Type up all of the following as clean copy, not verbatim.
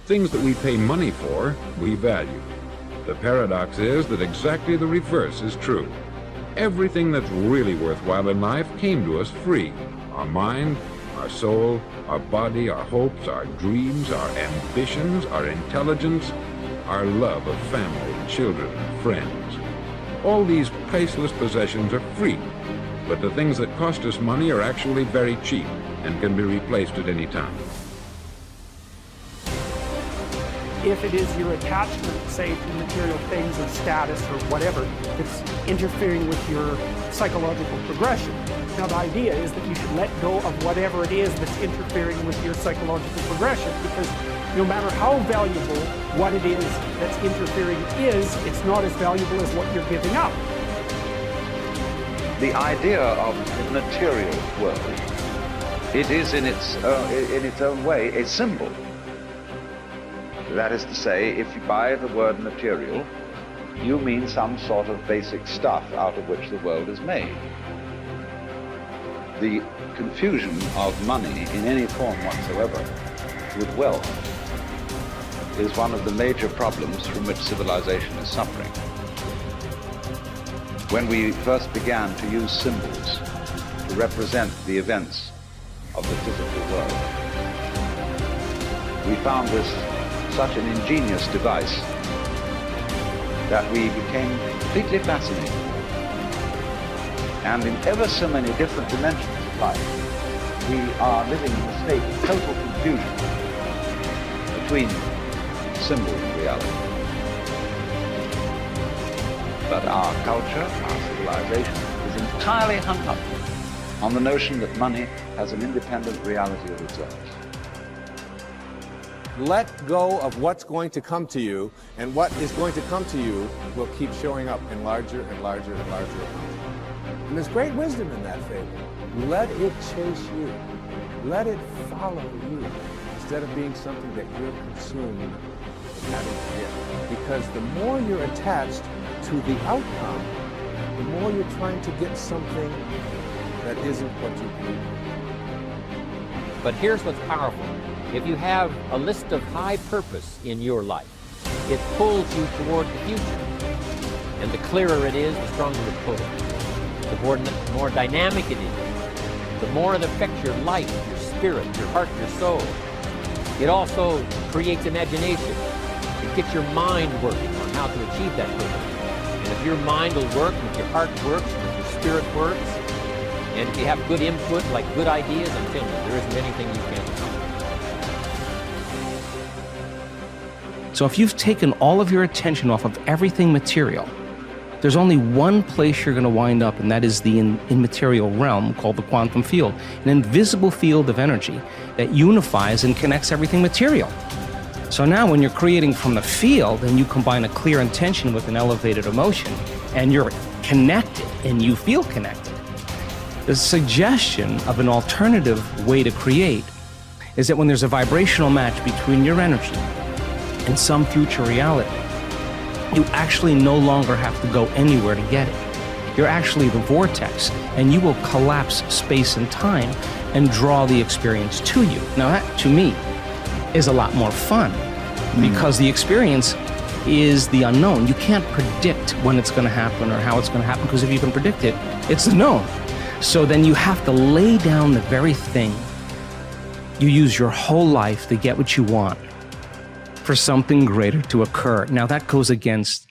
Things that we pay money for, we value. The paradox is that exactly the reverse is true. Everything that's really worthwhile in life came to us free. Our mind, our soul, our body, our hopes, our dreams, our ambitions, our intelligence, our love of family, children, and friends. All these priceless possessions are free, but the things that cost us money are actually very cheap and can be replaced at any time. If it is your attachment, say, to material things or status or whatever, that's interfering with your psychological progression. Now, the idea is that you should let go of whatever it is that's interfering with your psychological progression, because no matter how valuable what it is that's interfering is, it's not as valuable as what you're giving up. The idea of the material world, it is in its own way a symbol. That is to say, if you buy the word material, you mean some sort of basic stuff out of which the world is made. The confusion of money in any form whatsoever with wealth is one of the major problems from which civilization is suffering. When we first began to use symbols to represent the events of the physical world, we found this such an ingenious device that we became completely fascinated. And in ever so many different dimensions of life, we are living in a state of total confusion between symbol and reality. But our culture, our civilization, is entirely hung up on the notion that money has an independent reality of its own. Let go of what's going to come to you, and what is going to come to you will keep showing up in larger and larger and larger amounts. And there's great wisdom in that fable. Let it chase you. Let it follow you, instead of being something that you're consumed with having to get. Because the more you're attached to the outcome, the more you're trying to get something that isn't what you need. But here's what's powerful. If you have a list of high purpose in your life, it pulls you toward the future. And the clearer it is, the stronger the pull. The more dynamic it is, the more it affects your life, your spirit, your heart, your soul. It also creates imagination. It gets your mind working on how to achieve that purpose. And if your mind will work, if your heart works, if your spirit works, and if you have good input, like good ideas, I'm telling you, there isn't anything you can't accomplish. So if you've taken all of your attention off of everything material, there's only one place you're going to wind up, and that is the immaterial realm called the quantum field, an invisible field of energy that unifies and connects everything material. So now when you're creating from the field and you combine a clear intention with an elevated emotion, and you're connected and you feel connected, the suggestion of an alternative way to create is that when there's a vibrational match between your energy and some future reality, you actually no longer have to go anywhere to get it. You're actually the vortex, and you will collapse space and time and draw the experience to you. Now that, to me, is a lot more fun, because the experience is the unknown. You can't predict when it's going to happen or how it's going to happen, because if you can predict it, it's the known. So then you have to lay down the very thing you use your whole life to get what you want, for something greater to occur. Now that goes against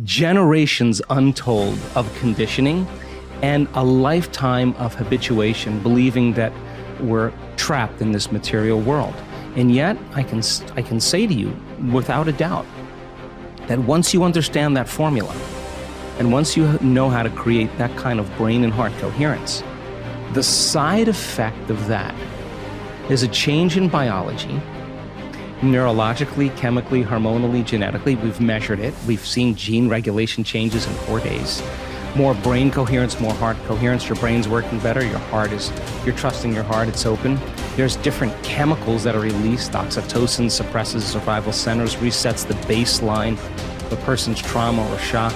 generations untold of conditioning and a lifetime of habituation, believing that we're trapped in this material world. And yet I can say to you without a doubt that once you understand that formula, and once you know how to create that kind of brain and heart coherence, the side effect of that is a change in biology, neurologically, chemically, hormonally, genetically. We've measured it. We've seen gene regulation changes in 4 days. More brain coherence, more heart coherence. Your brain's working better. You're trusting your heart. It's open. There's different chemicals that are released. Oxytocin suppresses survival centers, resets the baseline of a person's trauma or shock.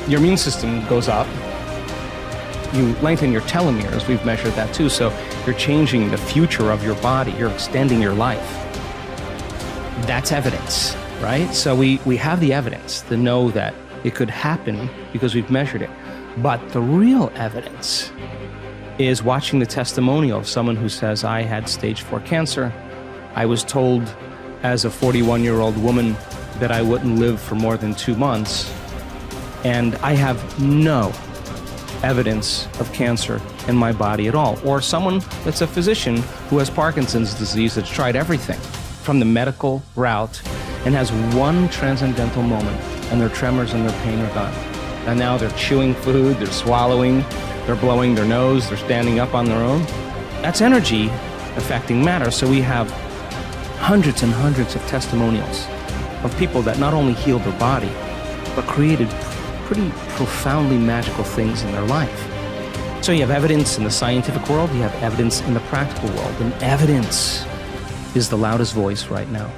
Your immune system goes up. You lengthen your telomeres. We've measured that too. So you're changing the future of your body. You're extending your life. That's evidence, right? So we have the evidence to know that it could happen because we've measured it. But the real evidence is watching the testimonial of someone who says, I had stage 4 cancer. I was told as a 41-year-old woman that I wouldn't live for more than 2 months. And I have no evidence of cancer in my body at all. Or someone that's a physician who has Parkinson's disease that's tried everything from the medical route and has one transcendental moment, and their tremors and their pain are gone. And now they're chewing food, they're swallowing, they're blowing their nose, they're standing up on their own. That's energy affecting matter. So we have hundreds and hundreds of testimonials of people that not only healed their body, but created pretty profoundly magical things in their life. So you have evidence in the scientific world, you have evidence in the practical world, and evidence is the loudest voice right now.